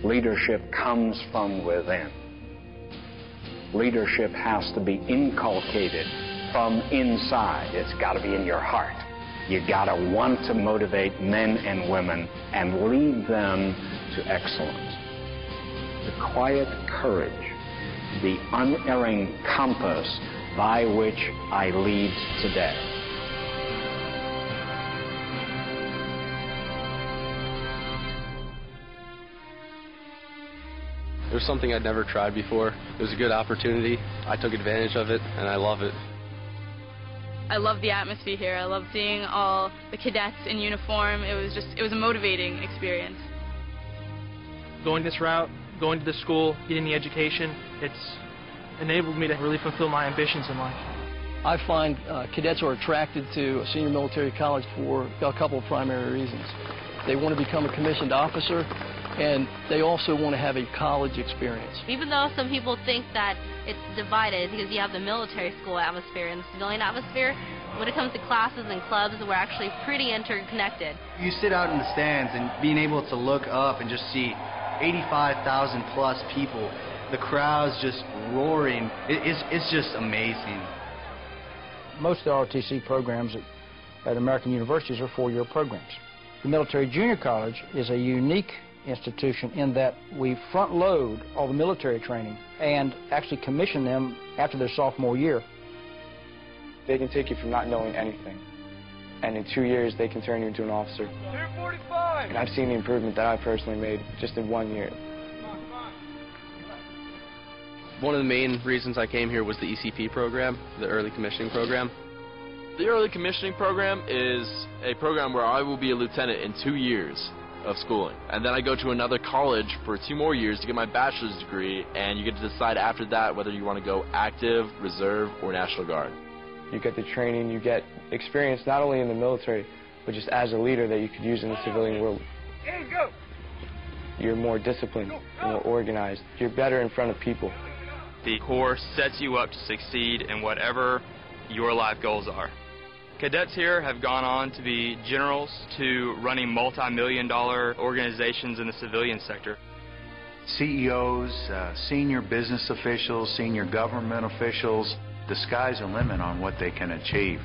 Leadership comes from within. Leadership has to be inculcated from inside. It's got to be in your heart. You got to want to motivate men and women and lead them to excellence. The quiet courage, the unerring compass by which I lead today. It was something I'd never tried before. It was a good opportunity. I took advantage of it, and I love it. I love the atmosphere here. I love seeing all the cadets in uniform. It was a motivating experience. Going this route, going to the school, getting the education, it's enabled me to really fulfill my ambitions in life. I find cadets are attracted to a senior military college for a couple of primary reasons. They want to become a commissioned officer, and they also want to have a college experience. Even though some people think that it's divided because you have the military school atmosphere and the civilian atmosphere, when it comes to classes and clubs, we're actually pretty interconnected. You sit out in the stands and being able to look up and just see 85,000 plus people, the crowd's just roaring. It's just amazing. Most of the ROTC programs at American universities are four-year programs. The Military Junior College is a unique institution in that we front load all the military training and actually commission them after their sophomore year. They can take you from not knowing anything, and in 2 years they can turn you into an officer. 245! And I've seen the improvement that I personally made just in 1 year. One of the main reasons I came here was the ECP program, the early commissioning program. The early commissioning program is a program where I will be a lieutenant in 2 years of schooling. And then I go to another college for 2 more years to get my bachelor's degree, and you get to decide after that whether you want to go active, reserve, or National Guard. You get the training, you get experience not only in the military, but just as a leader that you could use in the civilian world. You're more disciplined, you're more organized, you're better in front of people. The Corps sets you up to succeed in whatever your life goals are. Cadets here have gone on to be generals, to running multi-million-dollar organizations in the civilian sector. CEOs, senior business officials, senior government officials, the sky's the limit on what they can achieve.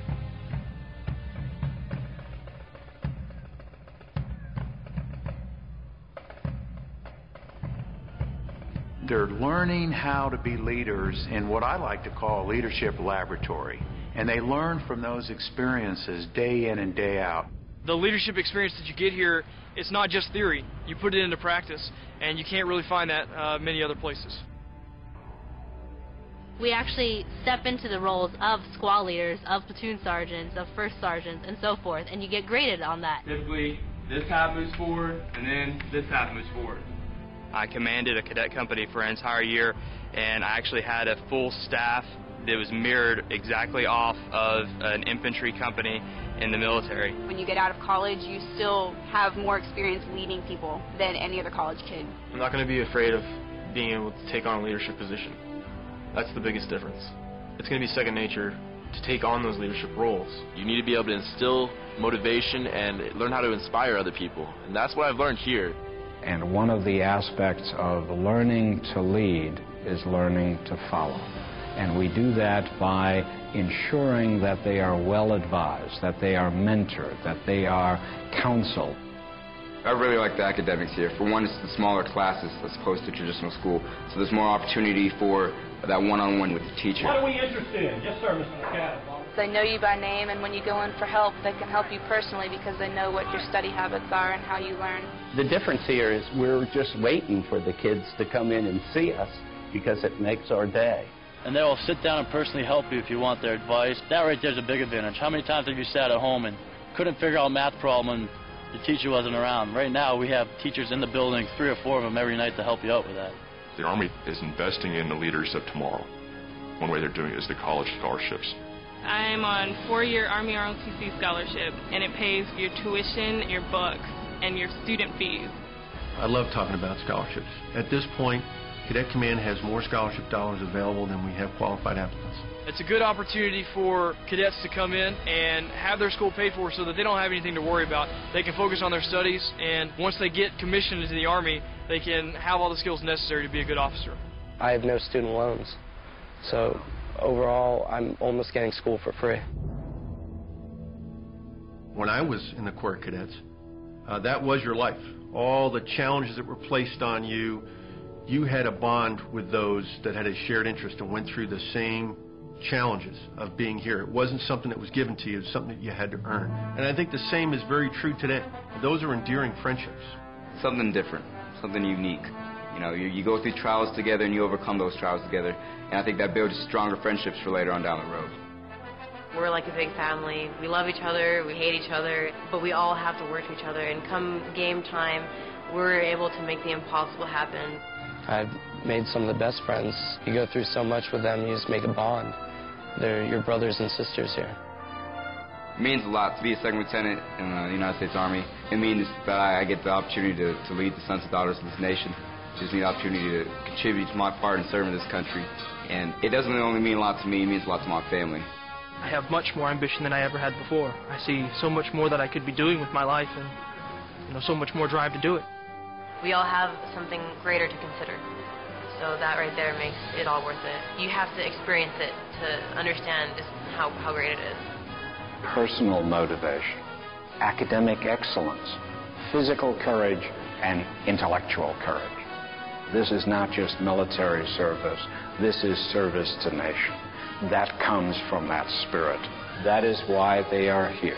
They're learning how to be leaders in what I like to call a leadership laboratory. And they learn from those experiences day in and day out. The leadership experience that you get here, it's not just theory. You put it into practice, and you can't really find that many other places. We actually step into the roles of squad leaders, of platoon sergeants, of first sergeants, and so forth, and you get graded on that. Typically, this half moves forward, and then this half moves forward. I commanded a cadet company for an entire year, and I actually had a full staff that was mirrored exactly off of an infantry company in the military. When you get out of college, you still have more experience leading people than any other college kid. I'm not going to be afraid of being able to take on a leadership position. That's the biggest difference. It's going to be second nature to take on those leadership roles. You need to be able to instill motivation and learn how to inspire other people. And that's what I've learned here. And one of the aspects of learning to lead is learning to follow. And we do that by ensuring that they are well advised, that they are mentored, that they are counseled. I really like the academics here. For one, it's the smaller classes as opposed to traditional school, so there's more opportunity for that one-on-one with the teacher. What are we interested in? Yes, sir, Mr. McCadam. They know you by name, and when you go in for help, they can help you personally because they know what your study habits are and how you learn. The difference here is we're just waiting for the kids to come in and see us because it makes our day. And they'll sit down and personally help you if you want their advice. That right there's a big advantage. How many times have you sat at home and couldn't figure out a math problem and the teacher wasn't around? Right now we have teachers in the building, 3 or 4 of them every night to help you out with that. The Army is investing in the leaders of tomorrow. One way they're doing it is the college scholarships. I'm on 4-year Army ROTC scholarship, and it pays for your tuition, your books, and your student fees. I love talking about scholarships. At this point, Cadet Command has more scholarship dollars available than we have qualified applicants. It's a good opportunity for cadets to come in and have their school paid for so that they don't have anything to worry about. They can focus on their studies, and once they get commissioned into the Army, they can have all the skills necessary to be a good officer. I have no student loans, so overall I'm almost getting school for free. When I was in the Corps of Cadets, that was your life. All the challenges that were placed on you, you had a bond with those that had a shared interest and went through the same challenges of being here. It wasn't something that was given to you, it was something that you had to earn. And I think the same is very true today. Those are endearing friendships. Something different, something unique. You know, you go through trials together and you overcome those trials together. And I think that builds stronger friendships for later on down the road. We're like a big family. We love each other, we hate each other, but we all have to work to each other. And come game time, we're able to make the impossible happen. I've made some of the best friends. You go through so much with them, you just make a bond. They're your brothers and sisters here. It means a lot to be a second lieutenant in the United States Army. It means that I get the opportunity to lead the sons and daughters of this nation. It gives me the opportunity to contribute to my part in serving this country. And it doesn't only mean a lot to me, it means a lot to my family. I have much more ambition than I ever had before. I see so much more that I could be doing with my life and so much more drive to do it. We all have something greater to consider. So that right there makes it all worth it. You have to experience it to understand just how great it is. Personal motivation, academic excellence, physical courage, and intellectual courage. This is not just military service. This is service to nation. That comes from that spirit. That is why they are here.